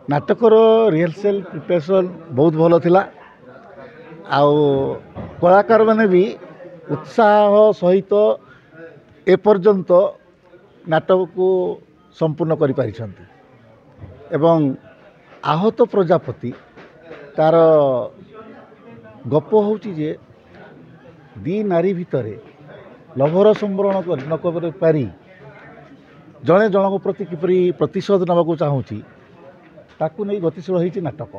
Natkar rehearsal preparation बहुत भल थिला आउ कलाकार मैंने भी उत्साह सहित एपर्यंत नाटक को संपूर्ण कर आहत प्रजापति तार गप हूँ जे दी नारी भितर लभर संवरण न कर पारी जड़े जनक प्रति किपरि प्रतिशोध नवाक चाहूँगी ताकू नहीं गतिशील होती नाटक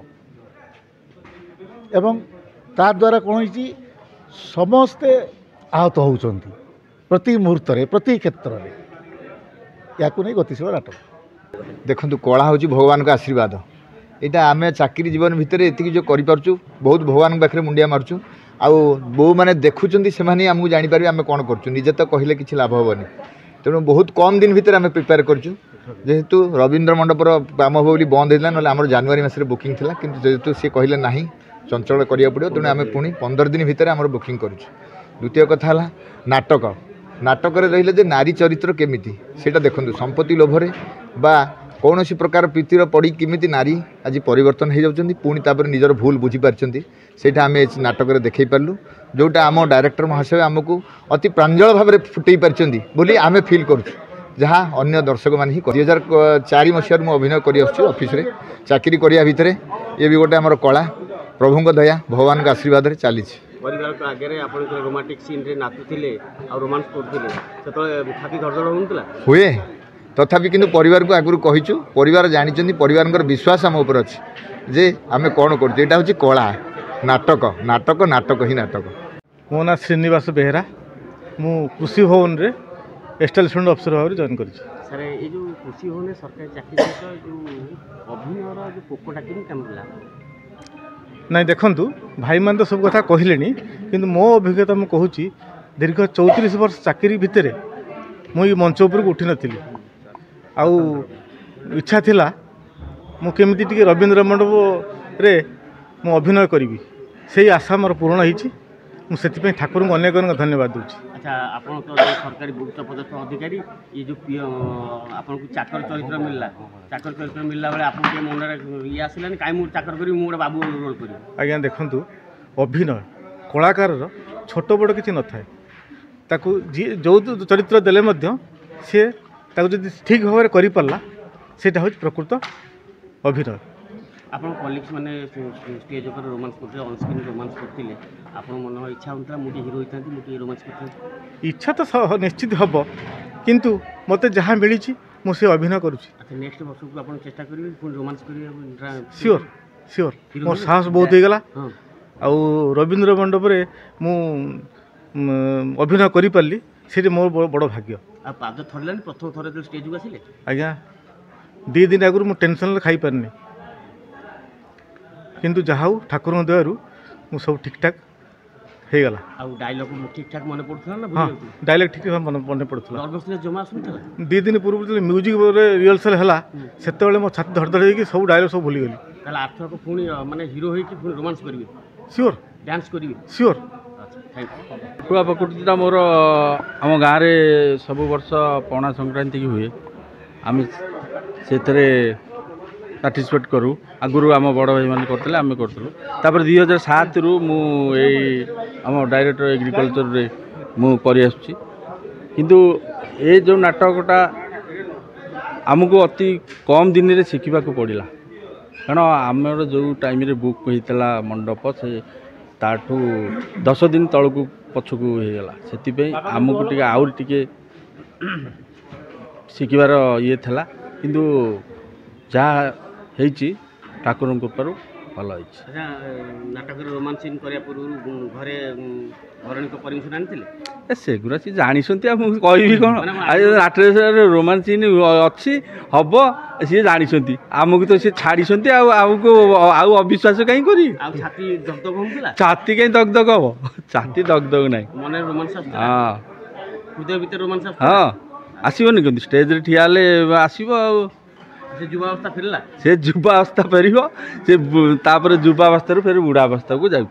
एवं ता द्वारा कौन हो समस्ते आहत होती प्रति मुहूर्त प्रति क्षेत्र में या नहीं गतिशील नाटक देखु कला हूँ भगवान का आशीर्वाद यहाँ आम चाकरी जीवन भितर ये जो करूँ बहुत भगवान पाखे मुंडिया मार्चु आउ बो मैंने देखुं से आमको जापर आम कौन करजे तो कहले कि लाभ हेनी तेणु बहुत कम दिन भितर आम प्रिपेयर करूँ जेहेतु रवींद्र मंडपर काम हम बंद होता ना आम जनवरी मसरे बुकिंग थी कि जेहेतु सी कहले ना चंचल करा पड़ो तेणु आम पुणी 15 दिन भितर आम बुकिंग करूँ। द्वितीय कथा है नाटक नाटक रही जे नारी चरित्र केमिति सेटा देखु संपत्ति लोभरे बा कौन प्रकार प्रीतिर पड़ी किमिति नारी आज परिवर्तन हो जाती पुणी तापर निजर भूल बुझीपार सेटा आम नाटक देखई पार्लु जोटा आम डायरेक्टर महाशय आमको अति प्रांजल भाव में फुटई पार्टी बोली आम फिल करूँ जहाँ अन्य दर्शक मान ही 2004 मसीह मुझे अभिनय कर ऑफिस रे चाकरी करिया भितर ये भी गोटे आमर कला प्रभु दया भगवान का आशीर्वाद चली परिवार को आगे आप रोमांटिक सीन रे नाचुले और रोमांस करते छाती धड़धड़ होता हुए तथापि किंतु परिवार को आगुरी कहीचु परिवार जानी परिवार विश्वास आम उपर अच्छे जे आम कौन करा हूँ कला नाटक नाटक नाटक ही नाटक। मो ना श्रीनिवास बेहरा मु कृषि भवन रे एस्टाब्लिशमेंट अफिसर भाव जॉइन कर सर ये जो कृषि भवन सरकारी चाकरी जो अभिनयर जो पोकटा कि नहीं देखु भाई मान तो सब कथा कहले किंतु मो अभिज्ञता मुझे कहूँ दीर्घ 34 वर्ष चाकरी भितर मुझे मंच उपर उठी नी आउ इच्छा थिला मु केमिति टिके रवींद्र मंडप रे मु अभिनय करी से आशा मोर पूर्ण होती मुझे ठाकुर को अनेक अनेक धन्यवाद दूची। अच्छा आप सरकारी गुप्त पदस्थ अधिकारी ये जो आपन को चाकर चरित्र मिलला बेले आप मन ये आसलानी कहीं मुझे चाकर करी मुझे बाबू रोल करी आज्ञा देखु अभिनय कलाकार छोट बड़ किसी न थाए ताकू जो चरित्र देले सी ठीक भाव में करा सेटा हूँ प्रकृत अभिनय। आप कलिग्स मैंने स्टेज पर रोमांस करते ऑनस्क्रीन रोमांस करते आप मन इच्छा होता मुझे हिरो होता मुझे रोमांस करते इच्छा तो निश्चित हम किंतु मत जहाँ मिली मुझे अभिनय करुँची। अच्छा नेक्स्ट वर्ष को आप चेष्टा करेंगे पुणी रोमांस करेंगे सियोर सियोर मोर साहस बहुत हो गला आउ रवींद्र मंडप मु अभिनय कर पार्ली से मोर बड़ भाग्य। आप पाद थरलानी प्रथम थर जो स्टेज को आसिले आज्ञा 2 दिन आगुरी मुझे टेंशन खाई पारनी किंतु जहाँ ठाकुर दयारू मु सब ठीक ठाक हो गला। डायलॉग ठीक ठाक मन पड़ता ना हाँ डायलॉग ठीक मन पड़ता जमा आसूला 2 दिन पूर्व म्यूजिक रिहर्सल है से मो छाती धड़धड़ हो सब डायलॉग सब भूलीगली आर्थर को पुणी माने हिरो होइकी रोमांस करेंगे सियोर डांस करेंगे सियोर। पटुआ प्रकृतिटा मोर आम गाँव में सब वर्ष पणा संक्रांति की हुए आम से पार्टिसिपेट करूँ आगुरी आम बड़ भाई मैंने करते आम करूँ 2007 रु आम डायरेक्टर एग्रीकल्चर रे मु कर किंतु ये जो नाटकटा आमको अति कम दिन रे शिखा पड़ा कारण आमर जो टाइम रे बुक होता मंडप से ताठू 10 दिन तलू पछकू होगला से आमको टे आउर टे शिखबार ये था किंतु जहाँ होती ठाकुर कृपार भल हो। नाटक रोमांस सीन करने पूर्व घरे घरणी को परमिशन आनी सेगुरा सी जानी कहि कौन नाटक रोमांस सीन अच्छी हम सी जानी आमको तो सी छाड़ी आमको आउ अविश्वास कहीं करी छाती कहीं दगदग हम छाती दगदग ना मन रोमांस हाँ हृदय भीतर रोमांस हाँ आसबनी कि स्टेज रे ठिया आसब से युवावस्था फेरला से युवावस्था फेर से युवावस्था फिर बुढ़ावस्था को जाऊँ।